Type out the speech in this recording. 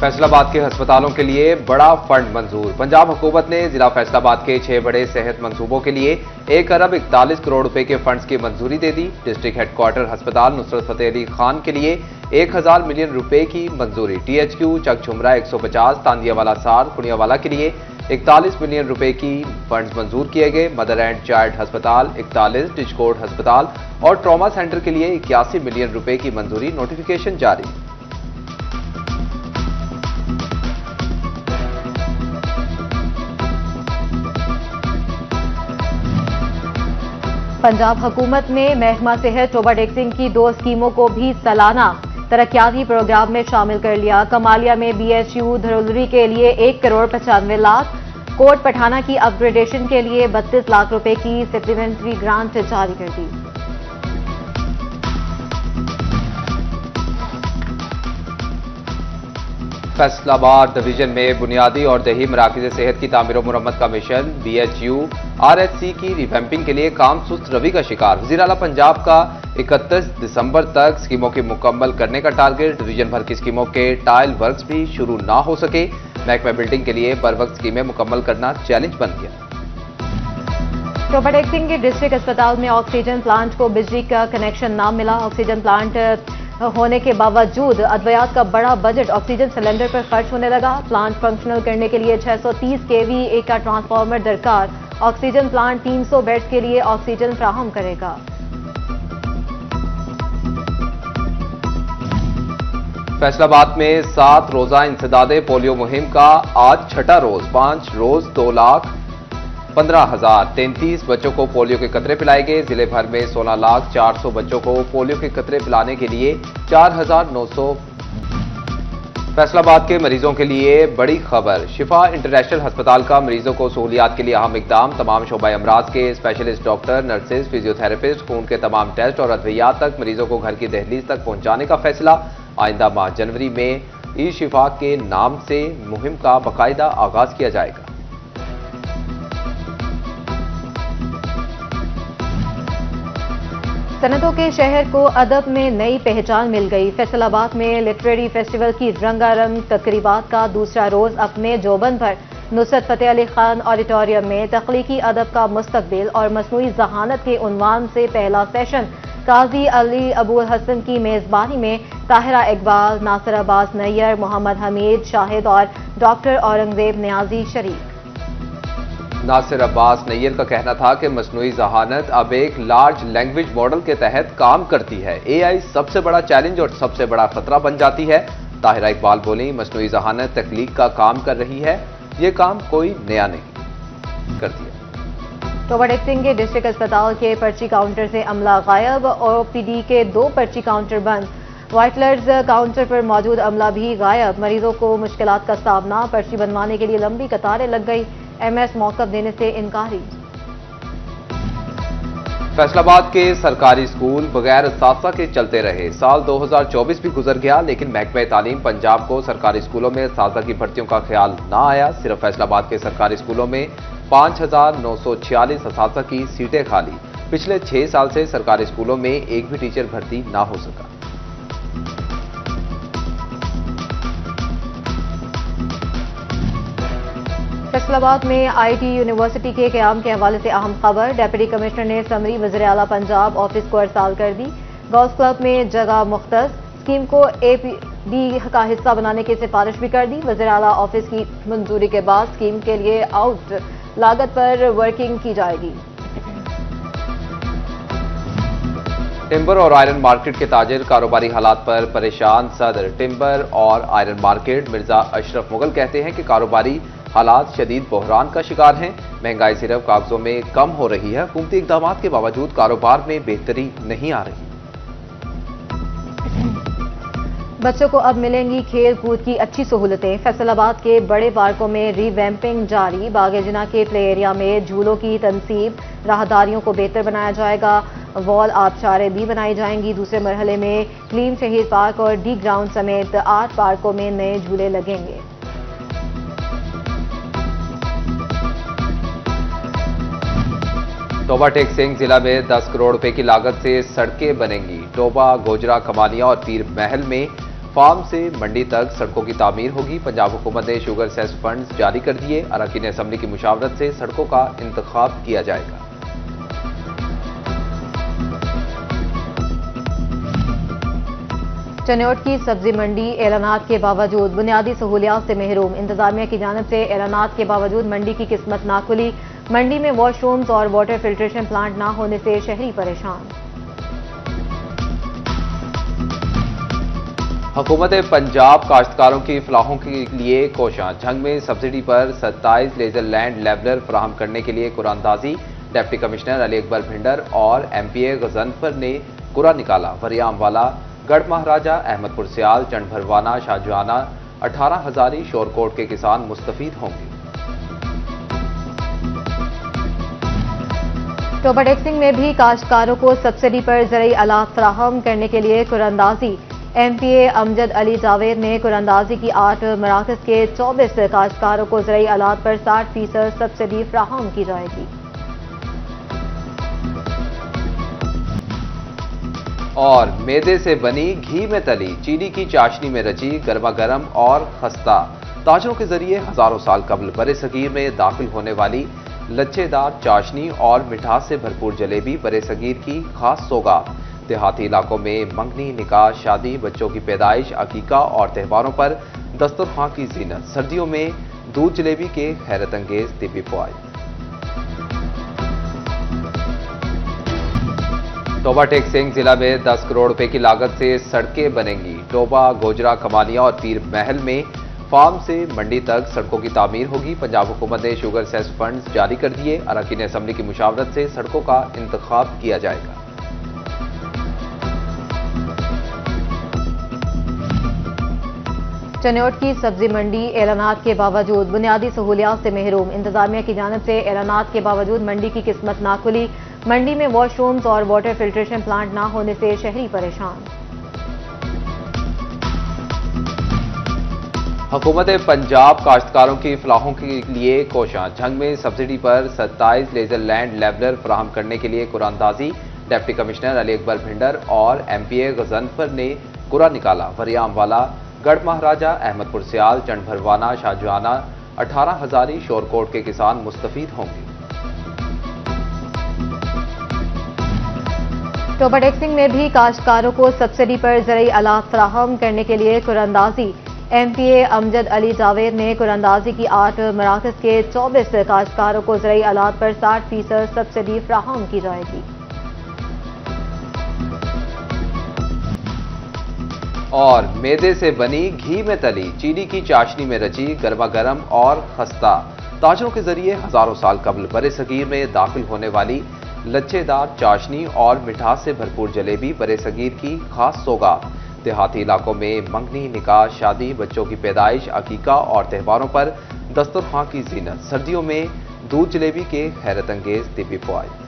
फैसलाबाद के अस्पतालों के लिए बड़ा फंड मंजूर। पंजाब हुकूमत ने जिला फैसलाबाद के 6 बड़े सेहत मंसूबों के लिए 1 अरब 41 करोड़ रुपए के फंड्स की मंजूरी दे दी। डिस्ट्रिक्ट हेडक्वार्टर अस्पताल नुसरत फतेह अली खान के लिए 1000 मिलियन रुपए की मंजूरी। THQ चक झुमरा 150, तांदियावाला सार कुनियावाला के लिए 41 मिलियन रुपए की फंड मंजूर किए गए। मदर एंड चाइल्ड अस्पताल 41, डिजकोट अस्पताल और ट्रॉमा सेंटर के लिए 81 मिलियन रुपए की मंजूरी। नोटिफिकेशन जारी। पंजाब हुकूमत ने महकमा सेहत ओवरटेक्सिंग की 2 स्कीमों को भी सालाना तरक्याती प्रोग्राम में शामिल कर लिया। कमालिया में BHU धरोलरी के लिए 1 करोड़ 95 लाख, कोट पठाना की अपग्रेडेशन के लिए 32 लाख रुपए की सप्लीमेंट्री ग्रांट जारी कर दी। फैसलाबाद डिवीजन में बुनियादी और दही मराकज़ सेहत की तामीर और मुरम्मत का मिशन। BHU RHC की रिवैम्पिंग के लिए काम सुस्त रवि का शिकार। वज़ीर आला पंजाब का 31 दिसंबर तक स्कीमों के मुकम्मल करने का टारगेट। डिवीजन भर की स्कीमों के टाइल वर्क्स भी शुरू ना हो सके। महकमा बिल्डिंग के लिए बर वक्त स्कीमें मुकम्मल करना चैलेंज बन गया। ओवरटेक्सिंग के डिस्ट्रिक्ट अस्पताल में ऑक्सीजन प्लांट को बिजली का कनेक्शन ना मिला। ऑक्सीजन प्लांट होने के बावजूद अद्वियात का बड़ा बजट ऑक्सीजन सिलेंडर पर खर्च होने लगा। प्लांट फंक्शनल करने के लिए 630 kVA का ट्रांसफार्मर दरकार। ऑक्सीजन प्लांट 300 बेड्स के लिए ऑक्सीजन फ्राहम करेगा। फैसलाबाद में 7 रोजा इंसदादे पोलियो मुहिम का आज छठा रोज। 5 रोज 2,15,033 बच्चों को पोलियो के कतरे पिलाए गए। जिले भर में 16,400,000 बच्चों को पोलियो के कतरे पिलाने के लिए 4,900। फैसलाबाद के मरीजों के लिए बड़ी खबर। शिफा इंटरनेशनल अस्पताल का मरीजों को सहूलियात के लिए अहम इकदाम। तमाम शोबा अमराज के स्पेशलिस्ट डॉक्टर, नर्सेज, फिजियोथेरेपिस्ट, खून के तमाम टेस्ट और अद्वियात तक मरीजों को घर की दहलीज तक पहुंचाने का फैसला। आइंदा माह जनवरी में ई-शिफा के नाम से मुहिम का बाकायदा आगाज किया जाएगा। सनतों के शहर को अदब में नई पहचान मिल गई। फैसलाबाद में लिटरेरी फेस्टिवल की रंगारंग तकरीबात का दूसरा रोज अपने जोबन पर नुसरत फतेह अली खान ऑडिटोरियम में तख्लीकी अदब का मुस्तकबिल और मसनूई जहानत के उन्वान से पहला सेशन काजी अली अबुल हसन की मेजबानी में ताहिरा इकबाल, नासिर अब्बास नैयर, मोहम्मद हमीद शाहिद और डॉक्टर औरंगजेब नियाजी शरीक। नासिर अब्बास नैयर का कहना था कि मसनूई जहानत अब एक लार्ज लैंग्वेज मॉडल के तहत काम करती है। AI सबसे बड़ा चैलेंज और सबसे बड़ा खतरा बन जाती है। ताहिरा इकबाल बोली, मसनूई जहानत तख्लीक का काम कर रही है, ये काम कोई नया नहीं करती है। ओवरटेक्सिंग के डिस्ट्रिक्ट अस्पताल के पर्ची काउंटर से अमला गायब। OPD के 2 पर्ची काउंटर बंद। वाइटलर्स काउंटर पर मौजूद अमला भी गायब। मरीजों को मुश्किलात का सामना। पर्ची बनवाने के लिए लंबी कतारें लग गई। MS मौकफ देने से इनकारी। फैसलाबाद के सरकारी स्कूल बगैर असातिज़ा के चलते रहे। साल 2024 भी गुजर गया, लेकिन महकमा तालीम पंजाब को सरकारी स्कूलों में असातिज़ा की भर्तियों का ख्याल ना आया। सिर्फ फैसलाबाद के सरकारी स्कूलों में 5,946 असातिज़ा की सीटें खाली। पिछले 6 साल से सरकारी स्कूलों में एक भी टीचर भर्ती ना हो सका। फैसलाबाद में IT यूनिवर्सिटी के क़याम के हवाले से अहम खबर। डिप्टी कमिश्नर ने समरी वज़ीर आला पंजाब ऑफिस को अरसाल कर दी। गोल्फ क्लब में जगह मुख्तस। स्कीम को APD का हिस्सा बनाने की सिफारिश भी कर दी। वज़ीर आला ऑफिस की मंजूरी के बाद स्कीम के लिए आउट लागत पर वर्किंग की जाएगी। टिम्बर और आयरन मार्केट के ताजिर कारोबारी हालात पर परेशान। सदर टिम्बर और आयरन मार्केट मिर्जा अशरफ मुगल कहते हैं कि कारोबारी हालात शदीद बहरान का शिकार हैं। महंगाई सिर्फ कागजों में कम हो रही है, हुकूमती इकदाम के बावजूद कारोबार में बेहतरी नहीं आ रही। बच्चों को अब मिलेंगी खेल कूद की अच्छी सहूलतें। फैसलाबाद के बड़े पार्कों में रीवैम्पिंग जारी। बाग-ए-जिन्ना के प्ले एरिया में झूलों की तनसीब। राहदारियों को बेहतर बनाया जाएगा। वॉल आबशारें भी बनाई जाएंगी। दूसरे मरहले में क्लीन शहीद पार्क और डी ग्राउंड समेत 8 पार्कों में नए झूले लगेंगे। टोबा टेक सिंह जिला में 10 करोड़ रुपए की लागत से सड़कें बनेंगी। टोबा, गोजरा, कमानिया और पीर महल में फार्म से मंडी तक सड़कों की तामीर होगी। पंजाब हुकूमत ने शुगर सेस फंड्स जारी कर दिए। अरकान असम्बली की मुशावरत से सड़कों का इंतखाब किया जाएगा। चनौट की सब्जी मंडी ऐलानात के बावजूद बुनियादी सहूलियात से महरूम। इंतजामिया की जानिब से ऐलानात के बावजूद मंडी की किस्मत ना खुली। मंडी में वॉशरूम्स और वाटर फिल्ट्रेशन प्लांट ना होने से शहरी परेशान। हुकूमत पंजाब काश्तकारों की फलाहों के लिए कोशां। झंग में सब्सिडी पर 27 लेजर लैंड लेवलर फराहम करने के लिए कुरानंदाजी। डिप्टी कमिश्नर अली अकबर भिंडर और MPA गजनफर ने कुरा निकाला। वरियामवाला, गढ़ महाराजा, अहमदपुर सियाल, चंड भरवाना, शाहजहाना, 18 हजारी शोरकोट के किसान मुस्तफीद होंगे। टोबा टैक्सिंग में भी काश्तकारों को सब्सिडी पर ज़रूरी आलात फराहम करने के लिए कुरानंदाजी। MPA अमजद अली जावेद ने कुरानंदाजी की 8 मराकज़ के 24 काश्तकारों को ज़रूरी आलात पर 60% सब्सिडी फराहम की जाएगी। और मैदे से बनी, घी में तली, चीनी की चाशनी में रची, गर्मा गर्म और खस्ता ताजरों के जरिए हजारों साल कबल बरे सगीर में दाखिल होने वाली लच्छेदार चाशनी और मिठास से भरपूर जलेबी बरे सगीर की खास सौगात। देहाती इलाकों में मंगनी, निकाह, शादी, बच्चों की पैदाइश, अकीका और त्योहारों पर दस्तरखां की जीनत। सर्दियों में दूध जलेबी के हैरत अंगेज तिबी फ़वाइद। टोबा टैक्सिंग जिला में 10 करोड़ रुपए की लागत से सड़कें बनेंगी। टोबा, गोजरा, कमानिया और पीर महल में फार्म से मंडी तक सड़कों की तामीर होगी। पंजाब हुकूमत ने शुगर सेस फंड्स जारी कर दिए। अरकान असम्बली की मुशावरत से सड़कों का इंतखाब किया जाएगा। चनौट की सब्जी मंडी ऐलानात के बावजूद बुनियादी सहूलियात से महरूम। इंतजामिया की जानिब से ऐलानात के बावजूद मंडी की किस्मत ना खुली। मंडी में वॉशरूम्स और वाटर फिल्ट्रेशन प्लांट ना होने से शहरी परेशान। हुकूमत पंजाब काश्तकारों की फलाहों के लिए कोशां। झंग में सब्सिडी पर 27 लेजर लैंड लेवलर फराहम करने के लिए कुरानंदाजी। डिप्टी कमिश्नर अली अकबर भिंडर और MPA गजनफर ने कुरा निकाला। वरियामवाला, गढ़ महाराजा, अहमदपुर सियाल, चंड भरवाना, शाहजहाना, 18 हजारी शोरकोट के किसान मुस्तफीद होंगे। टोबा टैक्सिंग में भी काश्तकारों को सब्सिडी पर ज़रूरी आलात फराहम करने के लिए कुरानंदाजी। MPA अमजद अली जावेद ने कुरानंदाजी की 8 मराकज़ के 24 काश्तकारों को ज़रूरी आलात पर 60% सब्सिडी फराहम की जाएगी। और मैदे से बनी, घी में तली, चीनी की चाशनी में रची, गर्मा गर्म और खस्ता ताजरों के जरिए हजारों साल कबल बरे सगीर में दाखिल होने वाली लच्छेदार चाशनी और मिठास से भरपूर जलेबी बरे सगीर की खास सौगात। देहाती इलाकों में मंगनी, निकाह, शादी, बच्चों की पैदाइश, अकीका और त्योहारों पर दस्तरखां की जीनत। सर्दियों में दूध जलेबी के हैरत अंगेज तिबी फ़वाइद।